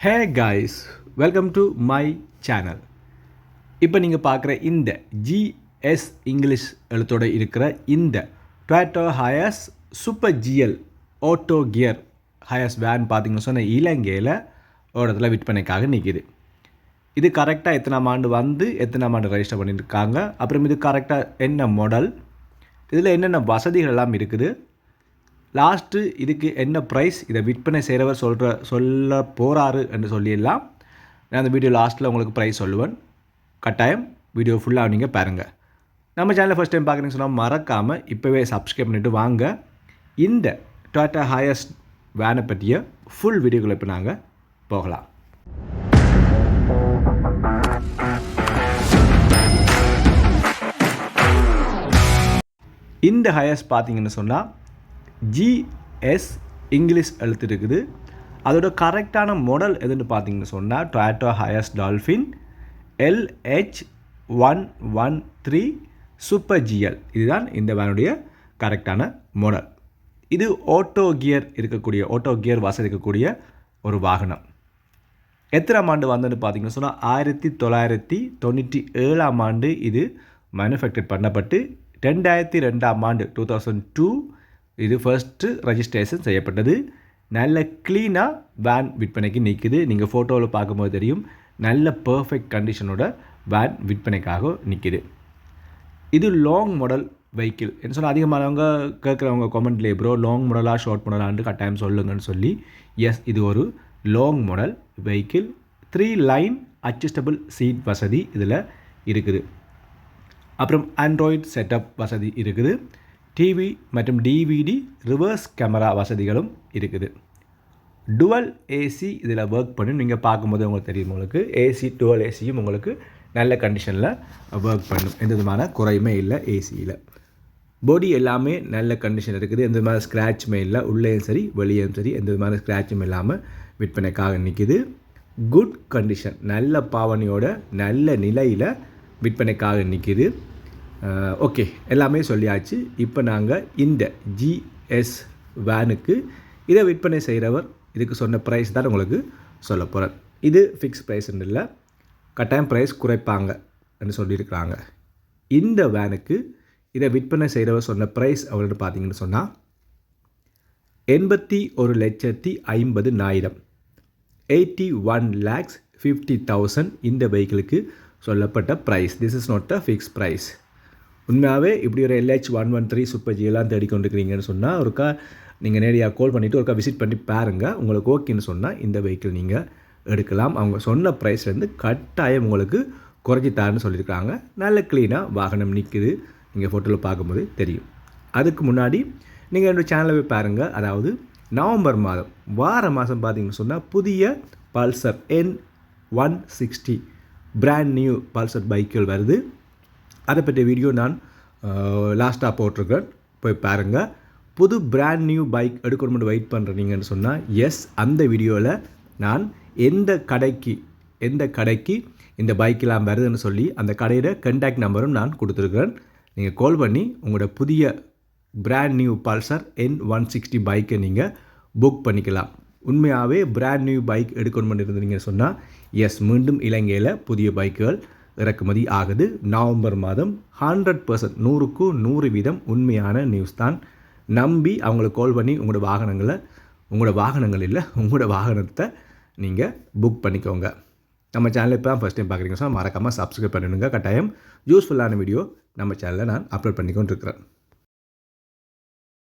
Hey guys, welcome to my channel. இப்போ நீங்கள் பார்க்குற இந்த ஜிஎஸ் இங்கிலீஷ் எழுத்தோடு இருக்கிற இந்த Toyota Hiace super GL auto gear Hiace van பார்த்தீங்கன்னு சொன்னால் இலங்கையில் ஒரு இடத்துல விற்பனைக்காக நிற்கிது. இது கரெக்டாக எத்தனாம் ஆண்டு வந்து எத்தனாம் ஆண்டு ரெஜிஸ்டர் பண்ணியிருக்காங்க, அப்புறம் இது கரெக்டாக என்ன மாடல், இதில் என்னென்ன வசதிகள் எல்லாம் இருக்குது, லாஸ்ட்டு இதுக்கு என்ன ப்ரைஸ், இதை விற்பனை செய்கிறவர் சொல்ல போகிறாரு என்று சொல்லிடலாம். நான் அந்த வீடியோ லாஸ்ட்டில் உங்களுக்கு ப்ரைஸ் சொல்லுவேன். கட்டாயம் வீடியோ ஃபுல்லாக நீங்கள் பாருங்கள். நம்ம சேனலில் ஃபஸ்ட் டைம் பார்க்குறீங்கன்னு சொன்னால் மறக்காமல் இப்போவே சப்ஸ்கிரைப் பண்ணிவிட்டு வாங்க. இந்த டொயோட்டா ஹியாce வேனை பற்றிய ஃபுல் வீடியோக்குள்ளே இப்போ நாங்கள் போகலாம். இந்த ஹியாce பார்த்தீங்கன்னு சொன்னால் ஜிஎஸ் இங்கிலீஷ் எழுத்து இருக்குது. அதோட கரெக்டான மாடல் எதுன்னு பார்த்தீங்கன்னு சொன்னால் Toyota Hiace dolphin LH113 super GL. இதுதான் இந்த வேனுடைய கரெக்டான மாடல். இது ஆட்டோ கியர் வசதி இருக்கக்கூடிய ஒரு வாகனம். எத்தனாம் ஆண்டு வந்ததுன்னு பார்த்தீங்கன்னு சொன்னால் 1997ஆம் ஆண்டு இது மேனுஃபேக்சர் பண்ணப்பட்டு 2002ஆம் ஆண்டு 2002 இது ஃபர்ஸ்ட்டு ரெஜிஸ்ட்ரேஷன் செய்யப்பட்டது. நல்ல க்ளீனாக வேன் விற்பனைக்கு நிற்குது. நீங்கள் ஃபோட்டோவில் பார்க்கும்போது தெரியும், நல்ல பர்ஃபெக்ட் கண்டிஷனோட வேன் விற்பனைக்காக நிற்கிது. இது லாங் மாடல் வெஹிக்கிள் என்ன சொன்னால் அதிகமானவங்க கேட்குறவங்க கமெண்ட்லேயே ப்ரோ லாங் மாடலாக ஷார்ட் மாடலான்னு கட்டாயம் சொல்லுங்கன்னு சொல்லி. எஸ், இது ஒரு long model vehicle. 3 line adjustable seat வசதி இதில் இருக்குது. அப்புறம் ஆண்ட்ராய்டு செட்டப் வசதி இருக்குது. டிவி மற்றும் டிவிடி ரிவர்ஸ் கேமரா வசதிகளும் இருக்குது. டுவல் ஏசி இதில் ஒர்க் பண்ணி நீங்கள் பார்க்கும்போது உங்களுக்கு தெரியும், உங்களுக்கு ஏசி டுவல் ஏசியும் உங்களுக்கு நல்ல கண்டிஷனில் ஒர்க் பண்ணும். எந்த விதமான குறையுமே இல்லை. ஏசியில் பாடி எல்லாமே நல்ல கண்டிஷன் இருக்குது. எந்த விதமான ஸ்க்ராட்சுமே இல்லை. உள்ளேயும் சரி வெளியேயும் சரி எந்த விதமான ஸ்க்ராட்சும் இல்லாமல் விற்பனைக்காக நிற்கிது. குட் கண்டிஷன், நல்ல பாவனையோட நல்ல நிலையில் விற்பனைக்காக நிற்கிது. ஓகே, எல்லாமே சொல்லியாச்சு. இப்போ நாங்கள் இந்த ஜிஎஸ் வேனுக்கு இதை விற்பனை செய்கிறவர் இதுக்கு சொன்ன ப்ரைஸ் தான் உங்களுக்கு சொல்ல போகிறேன். இது ஃபிக்ஸ் ப்ரைஸ்ன்னு இல்லை, கட்டாயம் ப்ரைஸ் குறைப்பாங்கன்னு சொல்லியிருக்கிறாங்க. இந்த வேனுக்கு இதை விற்பனை செய்கிறவர் சொன்ன ப்ரைஸ் அவர்கிட்ட பார்த்தீங்கன்னு சொன்னால் 81,50,000 81,50,000 இந்த வெஹிக்கிளுக்கு சொல்லப்பட்ட price. This is not a fix price. உண்மையாகவே இப்படி ஒரு LH113 சூப்பர் ஜியெல்லாம் தேடிக்கொண்டிருக்கிறீங்கன்னு சொன்னால் ஒருக்கா நீங்கள் நேரடியாக கால் பண்ணிவிட்டு ஒருக்கா விசிட் பண்ணி பாருங்கள். உங்களுக்கு ஓகேன்னு சொன்னால் இந்த வெஹிக்கிள் நீங்கள் எடுக்கலாம். அவங்க சொன்ன ப்ரைஸ்லேருந்து கட்டாயம் உங்களுக்கு குறைச்சி தரேன்னு சொல்லியிருக்காங்க. நல்ல க்ளீனாக வாகனம் நிற்குது. நீங்கள் ஃபோட்டோவில் பார்க்கும்போது தெரியும். அதுக்கு முன்னாடி நீங்கள் என்னோடய சேனலை போய் பாருங்கள். அதாவது நவம்பர் மாதம் பார்த்தீங்கன்னு சொன்னால் புதிய Pulsar N160 brand new Pulsar பைக்குகள் வருது. அதை பற்றிய வீடியோ நான் லாஸ்ட்டாக போட்டிருக்கேன், போய் பாருங்கள். புது பிராண்ட் நியூ பைக் எடுக்கணும்னு வெயிட் பண்ணுறீங்கன்னு சொன்னால் எஸ், அந்த வீடியோவில் நான் எந்த கடைக்கு இந்த பைக்கெலாம் வருதுன்னு சொல்லி அந்த கடையோட கண்டாக்ட் நம்பரும் நான் கொடுத்துருக்குறேன். நீங்கள் கால் பண்ணி உங்களோட புதிய பிராண்ட் நியூ பல்சர் N160 பைக்கை நீங்கள் புக் பண்ணிக்கலாம். உண்மையாகவே பிராண்ட் நியூ பைக் எடுக்கணும்னு இருந்தீங்கன்னு சொன்னால் எஸ், மீண்டும் இலங்கையில் புதிய பைக்குகள் இறக்குமதி ஆகுது. நவம்பர் மாதம் 100%, 100க்கு 100% உண்மையான நியூஸ் தான். நம்பி அவங்களுக்கு கால் பண்ணி உங்களோட வாகனத்தை நீங்கள் புக் பண்ணிக்கோங்க. நம்ம சேனலில் இப்போ தான் ஃபஸ்ட் டைம் பார்க்குறீங்க சொன்னால் மறக்காமல் சப்ஸ்கிரைப் பண்ணிடுங்க. கட்டாயம் யூஸ்ஃபுல்லான வீடியோ நம்ம சேனலில் நான் அப்லோட் பண்ணிக்கொண்டு இருக்கிறேன்.